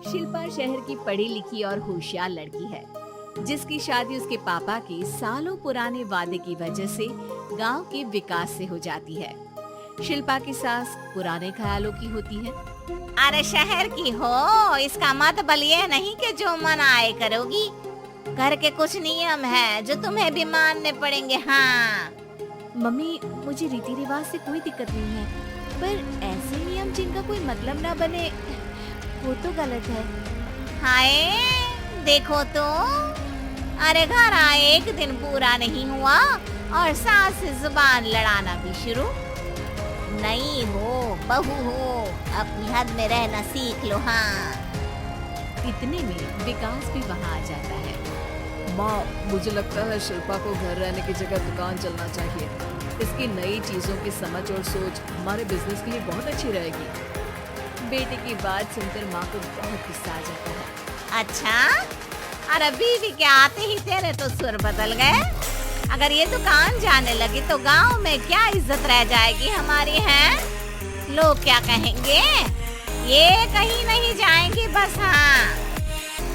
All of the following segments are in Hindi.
शिल्पा शहर की पढ़ी लिखी और होशियार लड़की है, जिसकी शादी उसके पापा के सालों पुराने वादे की वजह से गांव के विकास से हो जाती है। शिल्पा की सास पुराने ख्यालों की होती है। अरे शहर की हो, इसका मतलब ये नहीं कि जो मन आए करोगी। घर के कुछ नियम है जो तुम्हें भी मानने पड़ेंगे। हाँ मम्मी, मुझे रीति रिवाज से कोई दिक्कत नहीं है, पर ऐसे नियम जिनका कोई मतलब ना बने वो तो गलत है। हाय देखो तो, अरे घर आए एक दिन पूरा नहीं हुआ और सास से जुबान लड़ाना भी शुरू। नहीं हो बहू हो, अपनी हद में रहना सीख लो। हाँ इतने में विकास भी वहाँ आ जाता है। माँ, मुझे लगता है शिल्पा को घर रहने की जगह दुकान चलना चाहिए। इसकी नई चीजों की समझ और सोच हमारे बिजनेस के लिए बहुत अच्छी रहेगी। बेटे की बात सुनकर माँ को बहुत गुस्सा आ जाता है। अच्छा, अरे बीवी के आते ही तेरे तो सुर बदल गए। अगर ये दुकान जाने लगी तो गांव में क्या इज्जत रह जाएगी हमारी। हैं लोग क्या कहेंगे, ये कहीं नहीं जाएंगी बस। हाँ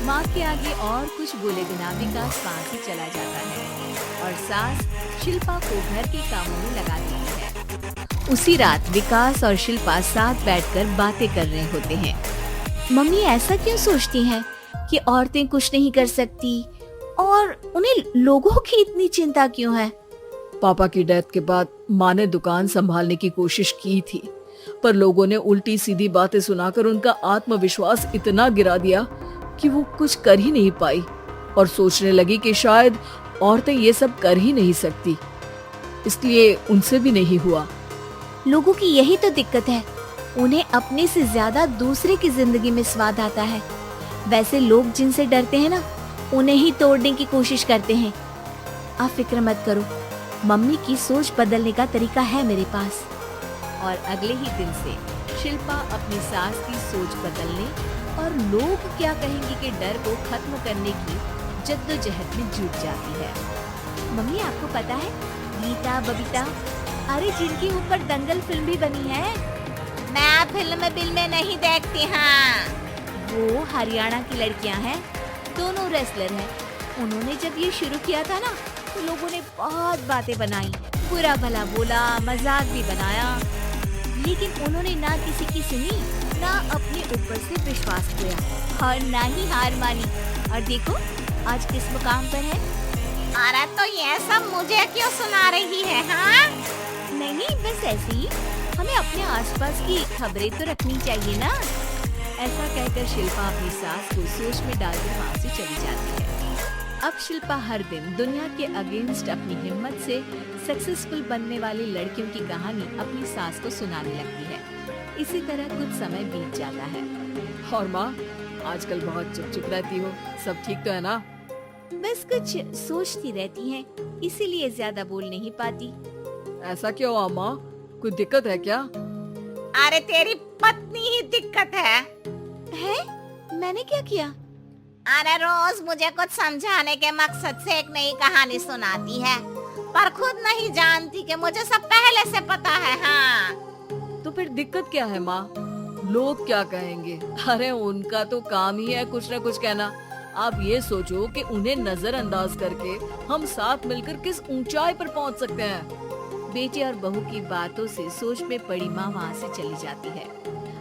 माँ के आगे और कुछ बोले बिना विकास वहाँ से चला जाता है और सास शिल्पा को घर के कामों में लगा देती है। उसी रात विकास और शिल्पा साथ बैठकर बातें कर रहे होते हैं। मम्मी ऐसा क्यों सोचती हैं कि औरतें कुछ नहीं कर सकती और उन्हें लोगों की इतनी चिंता क्यों है? पापा की डेथ के बाद माँ ने दुकान संभालने की कोशिश की थी, पर लोगों ने उल्टी सीधी बातें सुनाकर उनका आत्मविश्वास इतना गिरा दिया कि वो कुछ कर ही नहीं पाई और सोचने लगी कि शायद औरतें ये सब कर ही नहीं सकती, इसलिए उनसे भी नहीं हुआ। लोगों की यही तो दिक्कत है, उन्हें अपने से ज्यादा दूसरे की जिंदगी में स्वाद आता है। वैसे लोग जिनसे डरते हैं ना, उन्हें ही तोड़ने की कोशिश करते हैं। आप फिक्र मत करो, मम्मी की सोच बदलने का तरीका है मेरे पास। और अगले ही दिन से शिल्पा अपनी सास की सोच बदलने और लोग क्या कहेंगे के डर को खत्म करने की जद्दोजहद में जुट जाती है। मम्मी, आपको पता है गीता बबीता, अरे जिनके ऊपर दंगल फिल्म भी बनी है। मैं फिल्म बिल में नहीं देखती। हाँ वो हरियाणा की लड़कियां हैं, दोनों रेसलर हैं। उन्होंने जब ये शुरू किया था ना, तो लोगों ने बहुत बातें बनाई, बुरा भला बोला, मजाक भी बनाया, लेकिन उन्होंने ना किसी की सुनी, ना अपने ऊपर से विश्वास खोया और ना ही हार मानी। और देखो आज किस मुकाम पर है। अरे तो ये सब मुझे क्यों सुना रही है? हाँ नहीं, बस ऐसे ही हमें अपने आसपास की खबरें तो रखनी चाहिए ना। ऐसा कहकर शिल्पा अपनी सास को सोच में डालकर वहाँ से चली जाती है। अब शिल्पा हर दिन दुनिया के अगेंस्ट अपनी हिम्मत से सक्सेसफुल बनने वाली लड़कियों की कहानी अपनी सास को सुनाने लगती है। इसी तरह कुछ समय बीत जाता है। और माँ, आजकल बहुत चुप चुप रहती हो, सब ठीक तो है ना? बस कुछ सोचती रहती हैं, इसीलिए ज्यादा बोल नहीं पाती। ऐसा क्यों हुआ माँ, कोई दिक्कत है क्या? अरे तेरी पत्नी ही दिक्कत है। मैंने क्या किया? अरे रोज मुझे कुछ समझाने के मकसद से एक नई कहानी सुनाती है, पर खुद नहीं जानती कि मुझे सब पहले से पता है। हाँ तो फिर दिक्कत क्या है माँ? लोग क्या कहेंगे? अरे उनका तो काम ही है कुछ न कुछ कहना। आप ये सोचो कि उन्हें नजरअंदाज करके हम साथ मिलकर किस ऊंचाई पर पहुंच सकते हैं। बेटे और बहू की बातों से सोच में पड़ी माँ वहाँ से चली जाती है।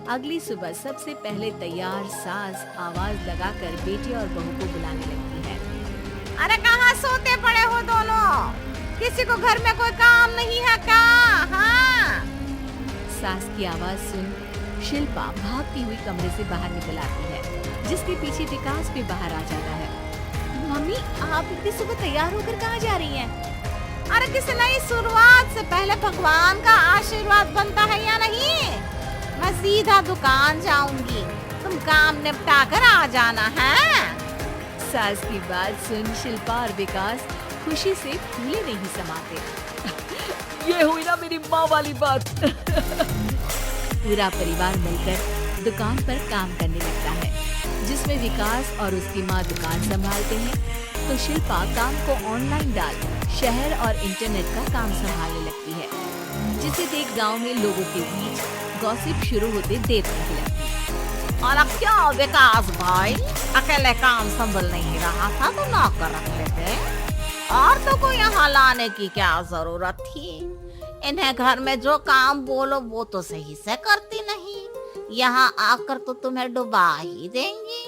अगली सुबह सबसे पहले तैयार सास आवाज लगाकर बेटे और बहू को बुलाने लगती है। अरे कहाँ सोते पड़े हो दोनों? किसी को घर में कोई काम नहीं है क्या? हाँ सास की आवाज सुन शिल्पा भागती हुई कमरे से बाहर निकल आती है, जिसके पीछे विकास भी बाहर आ जाता है। मम्मी, आप इतनी सुबह तैयार होकर कहाँ जा रही हैं? अरे किसी नई शुरुआत से पहले भगवान का आशीर्वाद बनता है या नहीं? मैं सीधा दुकान जाऊंगी, तुम काम निपटा कर आ जाना है। सास की बात सुन शिल्पा और विकास खुशी से फूले नहीं समाते। ये हुई ना मेरी माँ वाली बात। पूरा परिवार मिलकर दुकान पर काम करने लगता है, जिसमें विकास और उसकी माँ दुकान संभालते हैं, तो शिल्पा काम को ऑनलाइन डाल शहर और इंटरनेट का काम संभालने लगती है, जिसे देख गांव में लोगों के बीच गॉसिप शुरू होते देर नहीं लगती। अरे क्या विकास भाई, अकेले काम संभल नहीं रहा था तो नौकर रख लेते, और तो को यहाँ लाने की क्या जरूरत थी। इन्हें घर में जो काम बोलो वो तो सही से करती नहीं, यहाँ आकर तो तुम्हें डुबा ही देंगी।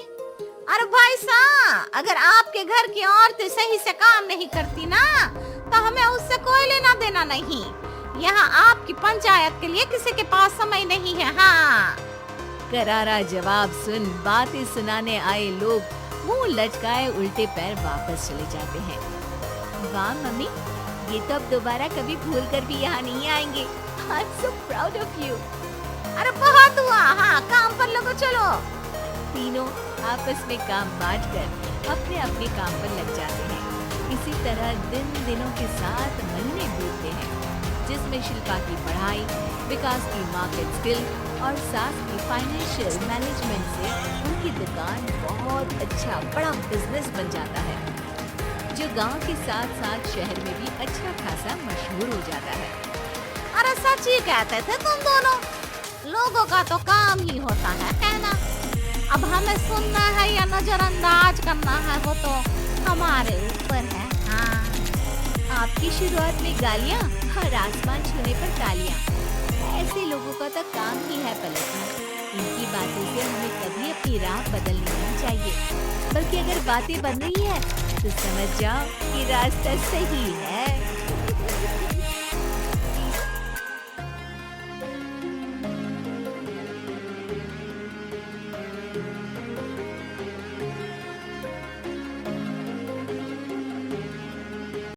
अरे भाई साहब, अगर आपके घर की औरतें सही से काम नहीं करती ना तो हमें उससे कोई लेना देना नहीं। यहाँ आपकी पंचायत के लिए किसी के पास समय नहीं है। हाँ, करारा जवाब सुन बातें सुनाने आए लोग मुंह लटकाए उल्टे पैर वापस चले जाते हैं। वाह मम्मी, ये तो अब दोबारा कभी भूल कर भी यहाँ नहीं आएंगे। I'm so proud of you। अरे बहुत हुआ, हाँ काम पर लोगो चलो। तीनों आपस में काम बांटकर अपने अपने काम पर लग जाते हैं। इसी तरह दिनों के साथ महीने बीतते हैं, जिसमें शिल्पा की पढ़ाई, विकास की मार्केट स्किल और सास की फाइनेंशियल मैनेजमेंट से उनकी दुकान बहुत अच्छा बड़ा बिजनेस बन जाता है, जो गांव के साथ साथ शहर में भी अच्छा खासा मशहूर हो जाता है। अरे सच ही कहते थे तुम दोनों, लोगों का तो काम ही होता है कहना। अब हमें सुनना है या नजरअंदाज करना है वो तो हमारे ऊपर है। हाँ, आपकी शुरुआत में गालियाँ और आसमान छूने पर तालियाँ, ऐसे लोगों का तो काम ही है पलटना। इनकी बातों से हमें कभी अपनी राह बदलनी नहीं चाहिए, बल्कि अगर बातें बन रही है तो समझ जाओ कि रास्ता सही है।